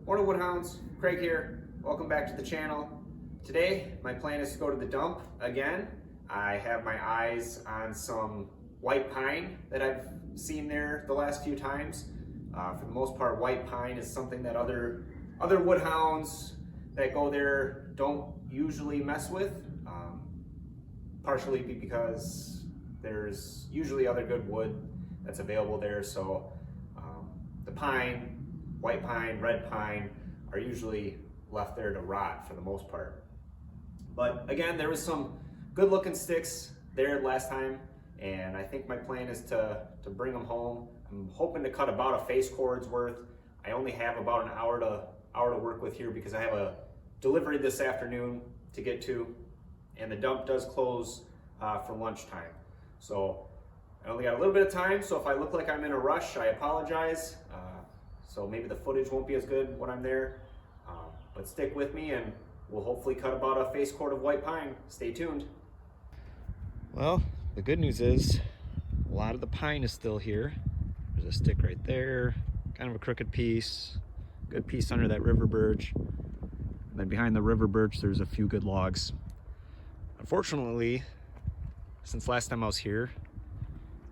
Morning Woodhounds, Craig here. Welcome back to the channel. Today my plan is to go to the dump again. I have my eyes on some white pine that I've seen there the last few times. For the most part, white pine is something that other woodhounds that go there don't usually mess with. Partially because there's usually other good wood that's available there. So the pine, white pine, red pine are usually left there to rot for the most part. But again, there was some good looking sticks there last time, and I think my plan is to bring them home. I'm hoping to cut about a face cord's worth. I only have about an hour to work with here because I have a delivery this afternoon to get to, and the dump does close for lunchtime. So I only got a little bit of time, so if I look like I'm in a rush, I apologize. So maybe the footage won't be as good when I'm there, but stick with me and we'll hopefully cut about a face cord of white pine. Stay tuned. Well, the good news is a lot of the pine is still here. There's a stick right there, kind of a crooked piece, good piece under that river birch. And then behind the river birch, there's a few good logs. Unfortunately, since last time I was here,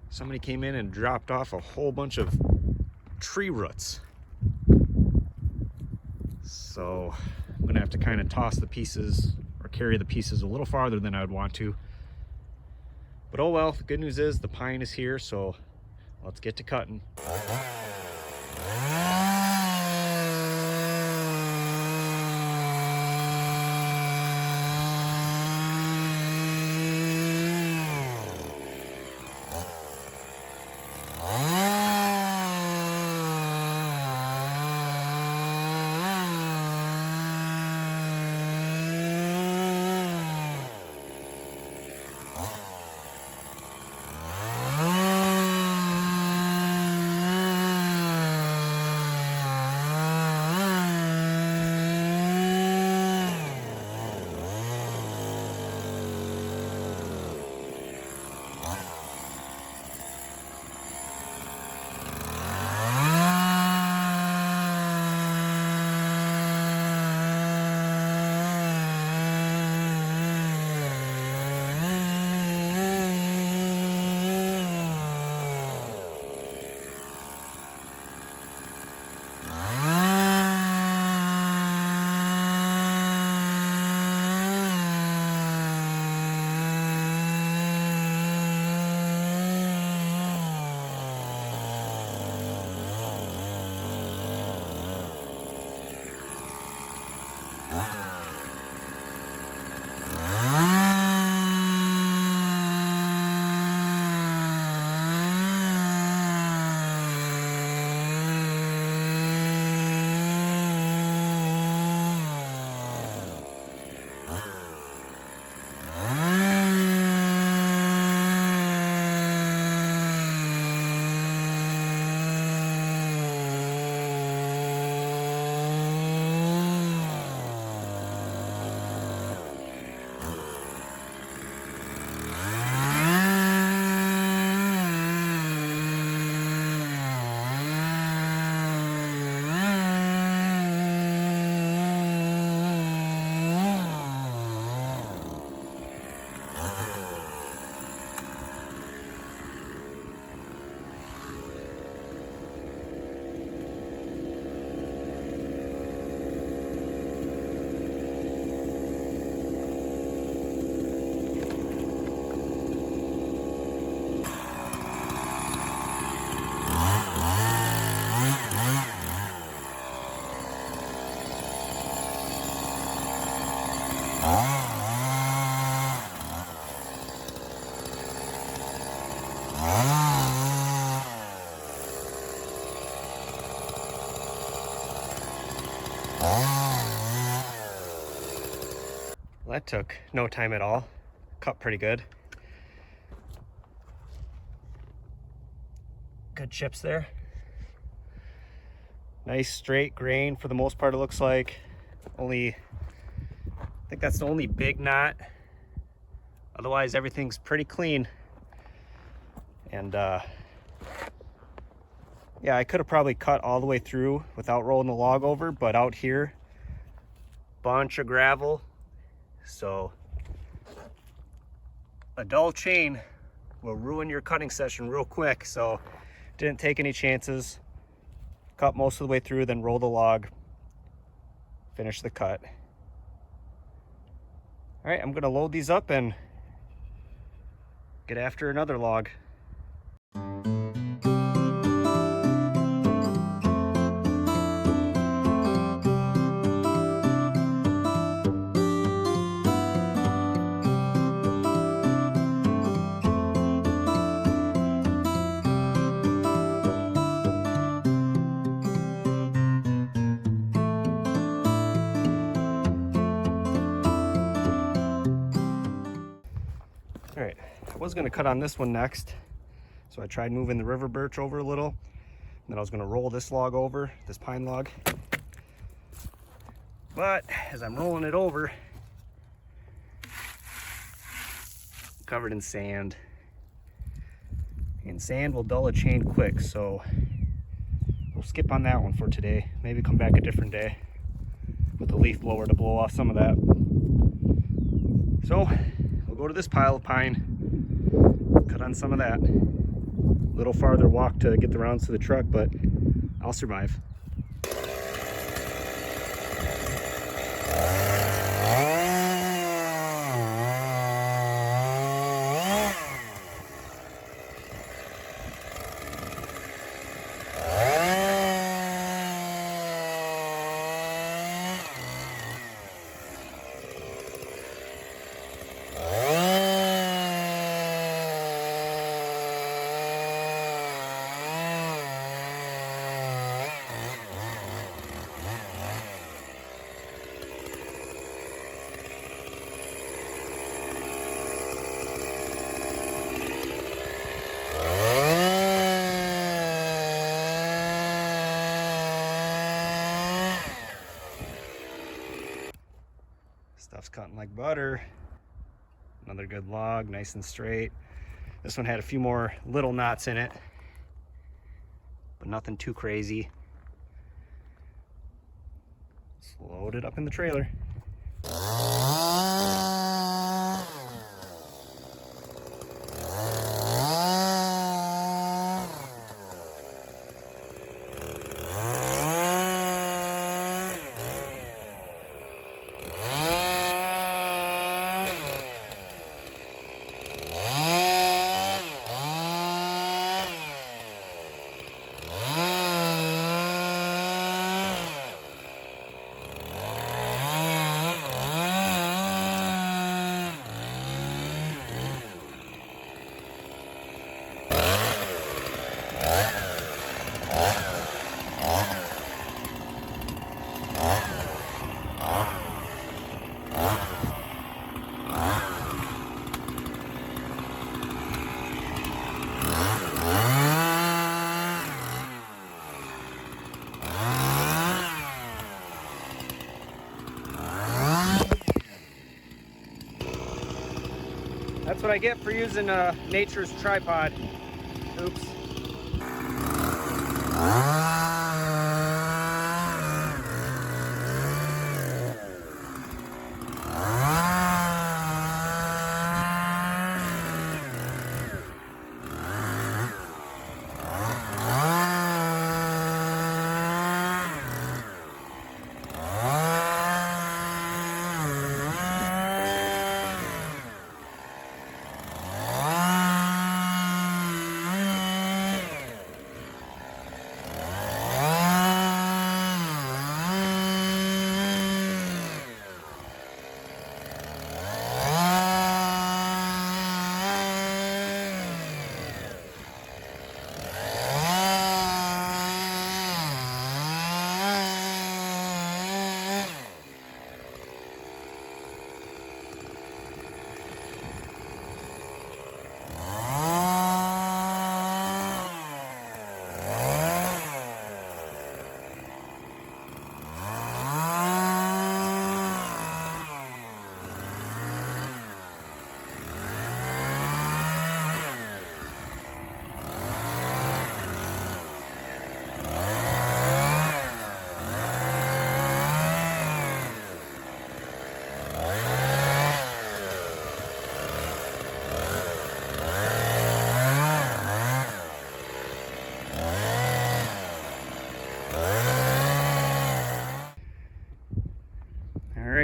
somebody came in and dropped off a whole bunch of tree roots. So I'm gonna have to kind of toss the pieces or carry the pieces a little farther than I would want to. But oh well, the good news is the pine is here, so let's get to cutting. That took no time at all. Cut pretty good. Good chips there. Nice straight grain for the most part, it looks like. I think that's the only big knot. Otherwise, everything's pretty clean. And Yeah, I could have probably cut all the way through without rolling the log over, but out here, bunch of gravel. So a dull chain will ruin your cutting session real quick. So didn't take any chances. Cut most of the way through, then roll the log, finish the cut. All right, I'm gonna load these up and get after another log. All right, I was gonna cut on this one next. So I tried moving the river birch over a little, and then I was gonna roll this log over, this pine log. But as I'm rolling it over, covered in sand. And sand will dull a chain quick, so we'll skip on that one for today. Maybe come back a different day with a leaf blower to blow off some of that. So we'll go to this pile of pine, cut on some of that. A little farther walk to get the rounds to the truck, but I'll survive. Stuff's cutting like butter. Another good log, nice and straight. This one had a few more little knots in it, but nothing too crazy. Let's load it up in the trailer. That's what I get for using nature's tripod. Oops.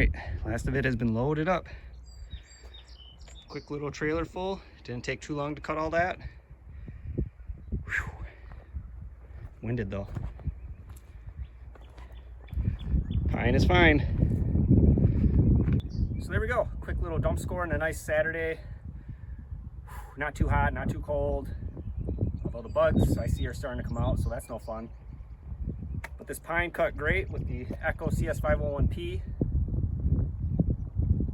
right, last of it has been loaded up. Quick little trailer full. Didn't take too long to cut all that. Whew. Winded though. Pine is fine. So there we go. Quick little dump score on a nice Saturday. Not too hot, not too cold. Although the bugs I see are starting to come out, so that's no fun. But this pine cut great with the Echo CS501P.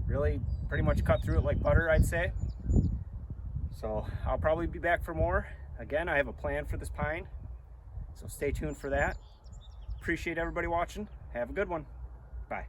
Really pretty much cut through it like butter, I'd say. So I'll probably be back for more. Again, I have a plan for this pine, so stay tuned for that. Appreciate everybody watching. Have a good one. Bye.